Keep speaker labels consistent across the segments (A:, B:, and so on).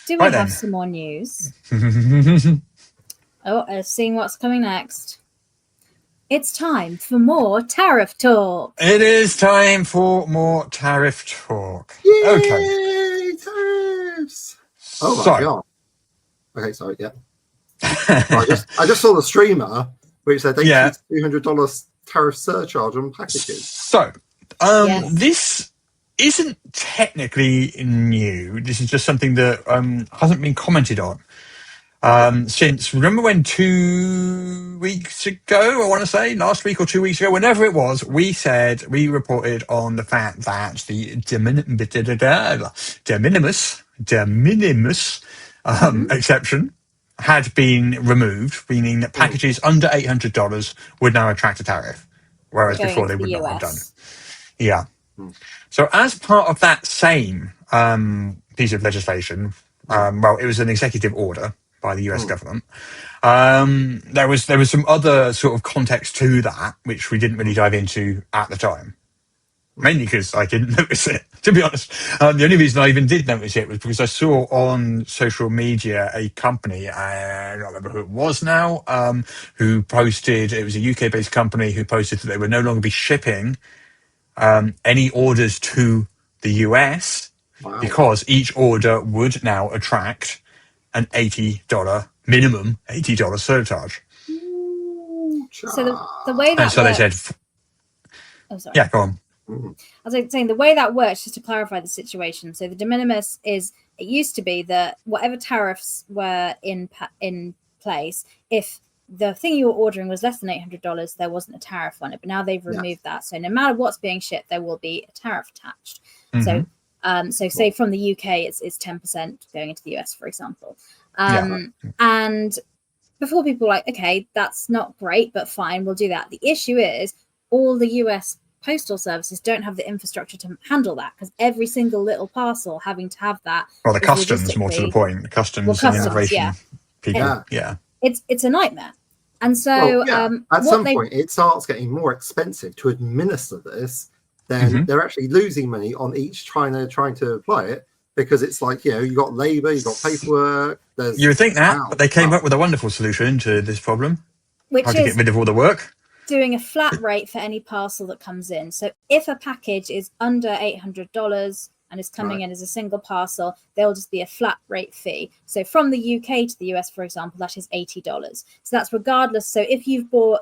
A: Do we
B: Right
A: have
B: then.
A: some more news? Seeing what's coming next. It's time for more tariff talk.
B: It is time for more tariff talk.
C: Yay,
B: Okay.
C: tariffs! Oh my
B: So,
C: god. Okay, sorry, yeah. I just saw the streamer which said $80 to $200 tariff surcharge on packages.
B: So,
A: Yes.
B: this isn't technically new. This is just something that hasn't been commented on. Since, remember when 2 weeks ago, I want to say, last week or 2 weeks ago, whenever it was, we reported on the fact that the de minimis exception had been removed, meaning that packages under $800 would now attract a tariff, whereas
A: Going
B: before
A: into
B: they
A: the
B: would not have done.
A: US.
B: Yeah. So as part of that same piece of legislation, well, it was an executive order by the US government. There was some other sort of context to that, which we didn't really dive into at the time. Mainly because I didn't notice it, to be honest. The only reason I even did notice it was because I saw on social media a company, I don't remember who it was now, who posted, it was a UK-based company who posted that they would no longer be shipping any orders to the US because each order would now attract an minimum $80 surcharge.
A: So the way that
B: And so
A: works,
B: they said,
A: oh, sorry.
B: yeah, go on.
A: I was saying the way that works, just to clarify the situation. So the de minimis is, it used to be that whatever tariffs were in place, if the thing you were ordering was less than $800, there wasn't a tariff on it. But now they've removed that. So no matter what's being shipped, there will be a tariff attached. So say from the UK, it's 10% going into the US, for example. And before people were like, okay, that's not great, but fine, we'll do that. The issue is all the US postal services don't have the infrastructure to handle that, because every single little parcel having to have that.
B: Well, the customs, more to the point, the customs and immigration people. Yeah.
A: It's a nightmare. And so
C: at some point it starts getting more expensive to administer this, then they're actually losing money on each trying to apply it, because it's like, you got labor, you got paperwork.
B: You would think that, but they came up with a wonderful solution to this problem.
A: Which
B: how to get rid of all the work.
A: Doing a flat rate for any parcel that comes in. So if a package is under $800 and is coming in as a single parcel, there'll just be a flat rate fee. So from the UK to the US, for example, that is $80. So that's regardless. So if you've bought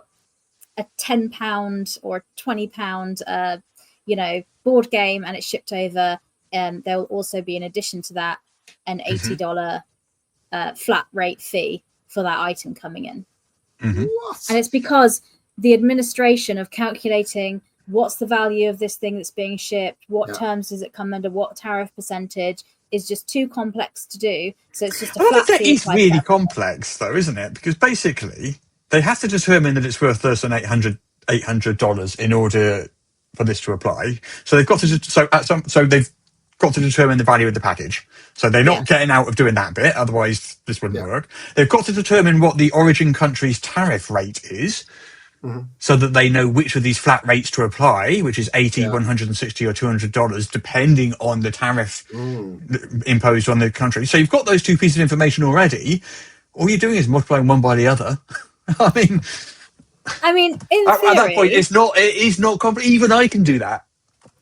A: a £10 or £20, board game and it's shipped over, there will also be, in addition to that, an $80 flat rate fee for that item coming in.
C: What?
A: And it's because the administration of calculating what's the value of this thing that's being shipped, what terms does it come under, what tariff percentage, is just too complex to do. So it's just a flat fee.
B: That is really complex, though, isn't it? Because basically they have to determine that it's worth less than $800 in order for this to apply. So they've got to they've got to determine the value of the package. So they're not getting out of doing that bit, otherwise this wouldn't work. They've got to determine what the origin country's tariff rate is, so that they know which of these flat rates to apply, which is $80, $160 or $200, depending on the tariff imposed on the country. So you've got those two pieces of information already. All you're doing is multiplying one by the other. I mean,
A: in theory,
B: at that point, it is not complicated. Even I can do that.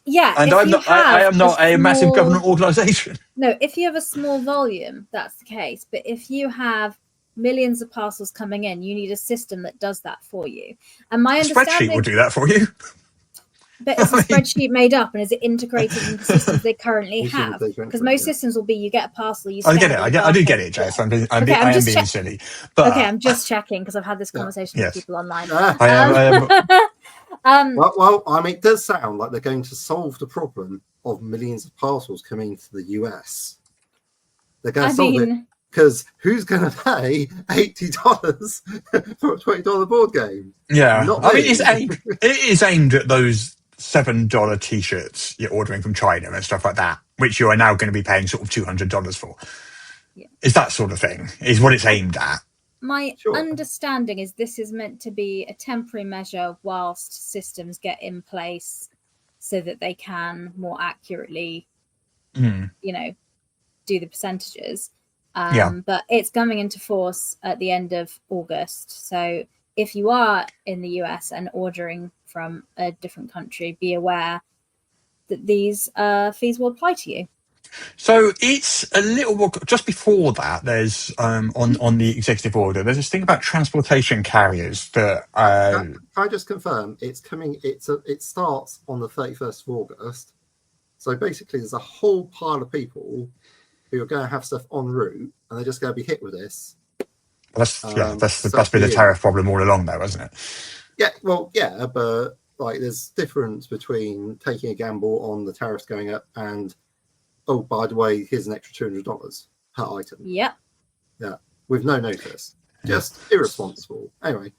A: Yeah,
B: and I am not a massive government organisation.
A: No, if you have a small volume, that's the case. But if you have millions of parcels coming in, you need a system that does that for you. And my understanding,
B: spreadsheet will do that for you.
A: But is the spreadsheet made up, and is it integrated into systems they currently have? Because most systems will be, you get a parcel, you
B: I get it. I do get it, Jess. I'm being silly. But
A: okay, I'm just checking because I've had this conversation with people online.
C: Well, it does sound like they're going to solve the problem of millions of parcels coming to the US. They're going to solve it, because who's going to pay $80 for a $20 board game?
B: Yeah, it is aimed at those $7 t-shirts you're ordering from China and stuff like that, which you are now going to be paying sort of $200 for. Is that sort of thing is what it's aimed at.
A: My understanding is this is meant to be a temporary measure whilst systems get in place so that they can more accurately, do the percentages. But it's coming into force at the end of August. So if you are in the US and ordering from a different country, be aware that these fees will apply to you.
B: So it's a little more, just before that, there's on the executive order, there's this thing about transportation carriers that
C: Can I just confirm it's coming? It starts on the 31st of August. So basically, there's a whole pile of people who are going to have stuff en route, and they're just going to be hit with this.
B: that's been the tariff problem all along, though, hasn't it?
C: Yeah, well, yeah, but like, there's difference between taking a gamble on the tariffs going up and, oh, by the way, here's an extra $200 per item.
A: Yep.
C: Yeah, with no notice. Just irresponsible. Anyway,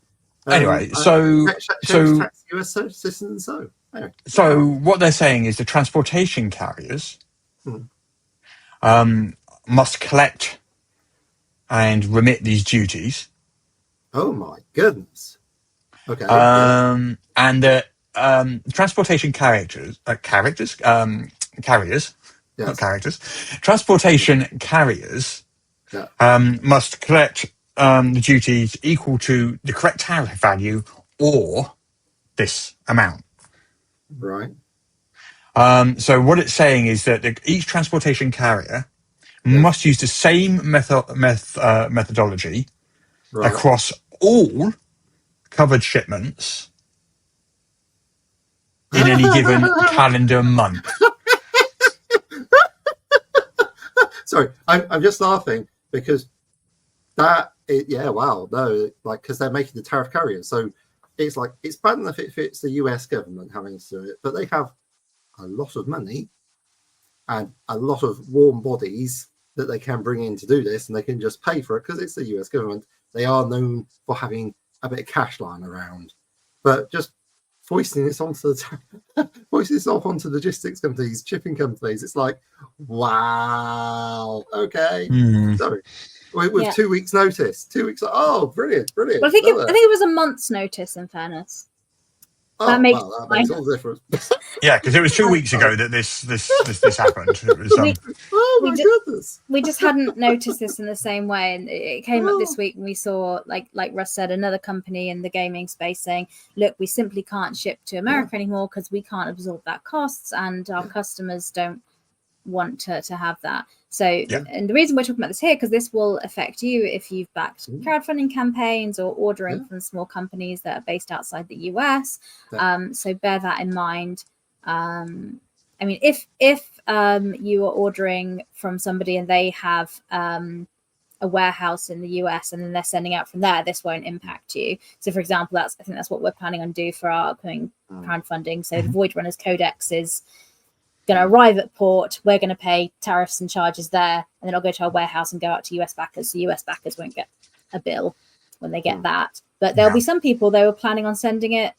B: so
C: tax US citizens. So anyway.
B: So what they're saying is the transportation carriers must collect and remit these duties.
C: Oh my goodness. Okay.
B: And the transportation carriers, not characters, transportation carriers must collect the duties equal to the correct tariff value or this amount.
C: Right.
B: So what it's saying is that each transportation carrier must use the same methodology across all covered shipments in any given calendar month.
C: Sorry, I'm just laughing because because they're making the tariff carriers. So it's like, it's bad enough if it's the US government having to do it, but they have a lot of money and a lot of warm bodies that they can bring in to do this, and they can just pay for it because it's the US government. They are known for having a bit of cash lying around, but just foisting this onto foisting this off onto logistics companies, shipping companies. It's like, wow, okay, sorry. With 2 weeks' notice, 2 weeks. Oh, brilliant!
A: Well, I think it was a month's notice. In fairness, that makes all
C: the difference.
B: Yeah, because it was 2 weeks ago that this happened. It was,
C: oh my goodness!
A: We just hadn't noticed this in the same way, and it came up this week, and we saw, like Russ said, another company in the gaming space saying, "Look, we simply can't ship to America anymore because we can't absorb that costs, and our customers don't want to have that." So, and the reason we're talking about this here, because this will affect you if you've backed crowdfunding campaigns or ordering from small companies that are based outside the US. So bear that in mind. I mean, if you are ordering from somebody and they have a warehouse in the US and then they're sending out from there, this won't impact you. So, for example, I think that's what we're planning on do for our upcoming crowdfunding. So the Void Runners Codex is going to arrive at port. We're going to pay tariffs and charges there, and then it'll go to our warehouse and go out to US backers. So US backers won't get a bill when they get that. But there'll be some people, they were planning on sending it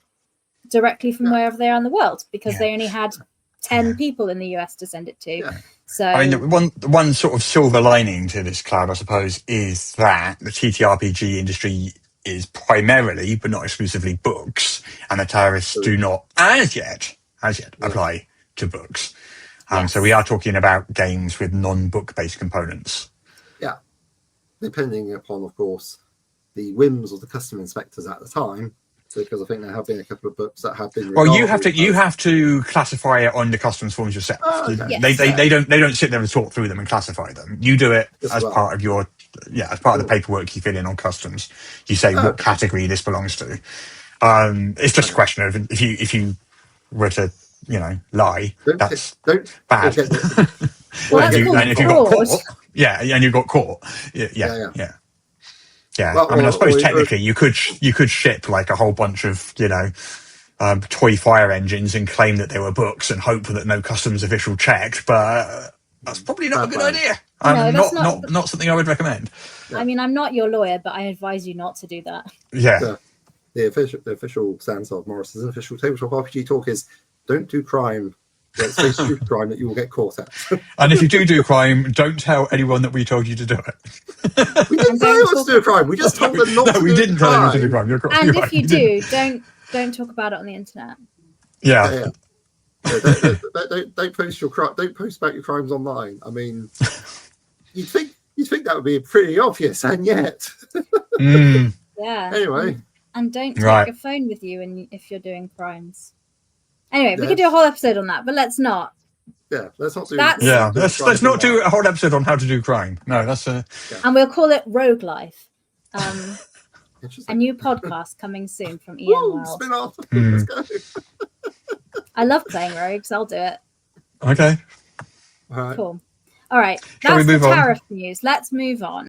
A: directly from wherever they are in the world because they only had 10 people in the US to send it to. So
B: I mean, the one sort of silver lining to this cloud, I suppose, is that the TTRPG industry is primarily, but not exclusively, books, and the tariffs do not, as yet, apply to books. So we are talking about games with non-book based components. Yeah.
C: Depending upon, of course, the whims of the custom inspectors at the time, because I think there have been a couple of books that have been.
B: Well, you have to classify it on the customs forms yourself. They don't sit there and sort through them and classify them. You do it as part of your of the paperwork you fill in on customs. You say what category this belongs to. It's just a question of if you were to lie, that's bad. And if you got caught, and you got caught, Well, I mean, I suppose technically you could ship like a whole bunch of toy fire engines and claim that they were books and hope that no customs official checked, but that's probably not a good idea. Not something I would recommend.
A: I mean, I'm not your lawyer, but I advise you not to do that.
C: The official stance of Morris's official tabletop RPG talk is: don't do crime. It's a crime that you will get caught at.
B: And if you do crime, don't tell anyone that we told you to do it.
C: We didn't tell anyone to do a crime. We just told them not to do a crime.
B: No, we didn't tell anyone to do a crime.
A: And if you do, don't talk about it on the internet.
C: Don't post your crime. Don't post about your crimes online. I mean, you'd think You'd think that would be pretty obvious, and yet.
A: Yeah.
C: Anyway.
A: And don't take your phone with you if you're doing crimes. Anyway, we could do a whole episode on that, but let's not.
C: Yeah, let's not do.
B: Let's not do a whole episode on how to do crime. No, that's
A: And we'll call it Rogue Life. A new podcast coming soon from Ian Wells.
C: Spin off. Let's go.
A: I love playing rogues. I'll do it.
B: Okay.
C: All right.
A: Cool. All right. That's the tariff news. Let's move on.